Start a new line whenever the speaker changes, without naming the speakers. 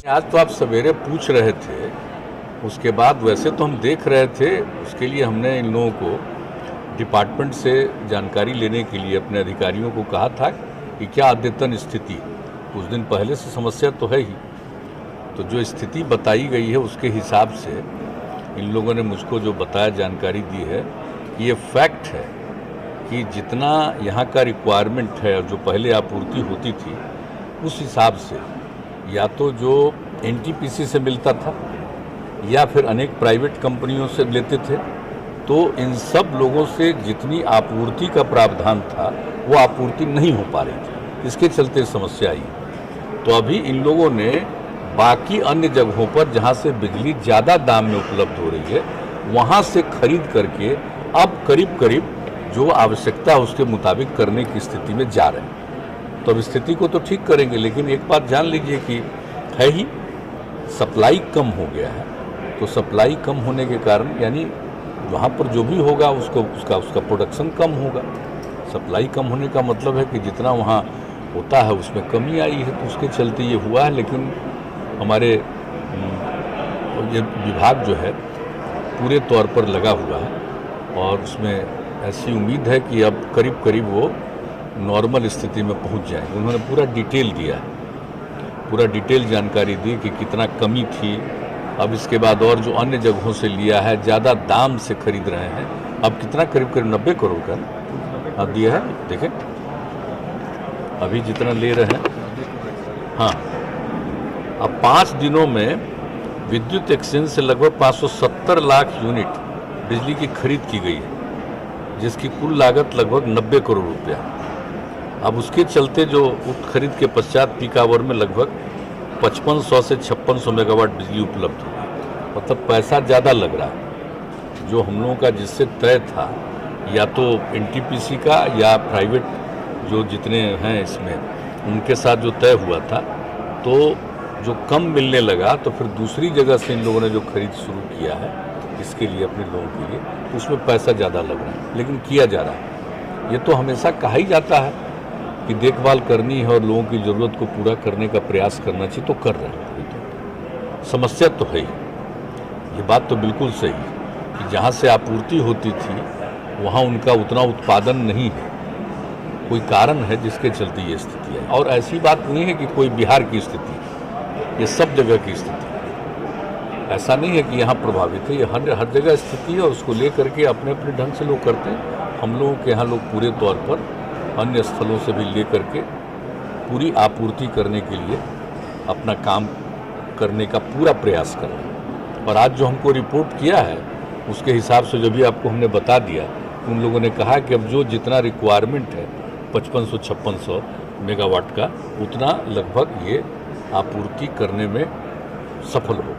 आज तो आप सवेरे पूछ रहे थे, उसके बाद वैसे तो हम देख रहे थे, उसके लिए हमने इन लोगों को डिपार्टमेंट से जानकारी लेने के लिए अपने अधिकारियों को कहा था कि क्या अद्यतन स्थिति। कुछ दिन पहले से समस्या तो है ही, तो जो स्थिति बताई गई है उसके हिसाब से इन लोगों ने मुझको जो बताया, जानकारी दी है, ये फैक्ट है कि जितना यहाँ का रिक्वायरमेंट है और जो पहले आपूर्ति होती थी उस हिसाब से या तो जो एनटीपीसी से मिलता था या फिर अनेक प्राइवेट कंपनियों से लेते थे, तो इन सब लोगों से जितनी आपूर्ति का प्रावधान था वो आपूर्ति नहीं हो पा रही थी। इसके चलते समस्या आई। तो अभी इन लोगों ने बाकी अन्य जगहों पर जहाँ से बिजली ज़्यादा दाम में उपलब्ध हो रही है वहाँ से खरीद करके अब करीब करीब जो आवश्यकता है उसके मुताबिक करने की स्थिति में जा रहे हैं। तो अब स्थिति को तो ठीक करेंगे, लेकिन एक बात जान लीजिए कि है ही सप्लाई कम हो गया है। तो सप्लाई कम होने के कारण यानी वहाँ पर जो भी होगा उसका प्रोडक्शन कम होगा। सप्लाई कम होने का मतलब है कि जितना वहाँ होता है उसमें कमी आई है, तो उसके चलते ये हुआ है। लेकिन हमारे ये विभाग जो है पूरे तौर पर लगा हुआ है और उसमें ऐसी उम्मीद है कि अब करीब करीब वो नॉर्मल स्थिति में पहुंच जाएंगे। उन्होंने पूरा डिटेल दिया है, पूरा डिटेल जानकारी दी कि कितना कमी थी। अब इसके बाद और जो अन्य जगहों से लिया है, ज़्यादा दाम से खरीद रहे हैं, अब कितना करीब करीब 90 करोड़ का अब दिया है। देखें अभी जितना ले रहे हैं, हाँ, अब 5 दिनों में विद्युत एक्सचेंज से लगभग 570 लाख यूनिट बिजली की खरीद की गई है, जिसकी कुल लागत लगभग 90 करोड़ रुपया। अब उसके चलते जो खरीद के पश्चात पीक आवर में लगभग 5500 से 5600 मेगावाट बिजली उपलब्ध होगी। मतलब पैसा ज़्यादा लग रहा है। जो हम लोगों का जिससे तय था या तो एनटीपीसी का या प्राइवेट जो जितने हैं इसमें उनके साथ जो तय हुआ था, तो जो कम मिलने लगा तो फिर दूसरी जगह से इन लोगों ने जो खरीद शुरू किया है इसके लिए, अपने लोगों के लिए, उसमें पैसा ज़्यादा लग रहा है, लेकिन किया जा रहा है। ये तो हमेशा कहा ही जाता है कि देखभाल करनी है और लोगों की ज़रूरत को पूरा करने का प्रयास करना चाहिए, तो कर रहे हैं। समस्या तो है ही, ये बात तो बिल्कुल सही है कि जहाँ से आपूर्ति होती थी वहाँ उनका उतना उत्पादन नहीं है। कोई कारण है जिसके चलते ये स्थिति है, और ऐसी बात नहीं है कि कोई बिहार की स्थिति, ये सब जगह की स्थिति। ऐसा नहीं है कि यहाँ प्रभावित है, ये हर जगह स्थिति है और उसको लेकर के अपने अपने ढंग से लोग करते हैं। हम लोगों के यहाँ लोग पूरे तौर पर अन्य स्थलों से भी लेकर के पूरी आपूर्ति करने के लिए अपना काम करने का पूरा प्रयास कर रहे हैं। और आज जो हमको रिपोर्ट किया है उसके हिसाब से जो भी आपको हमने बता दिया, उन लोगों ने कहा कि अब जो जितना रिक्वायरमेंट है 5500-5600 मेगावाट का, उतना लगभग ये आपूर्ति करने में सफल हो।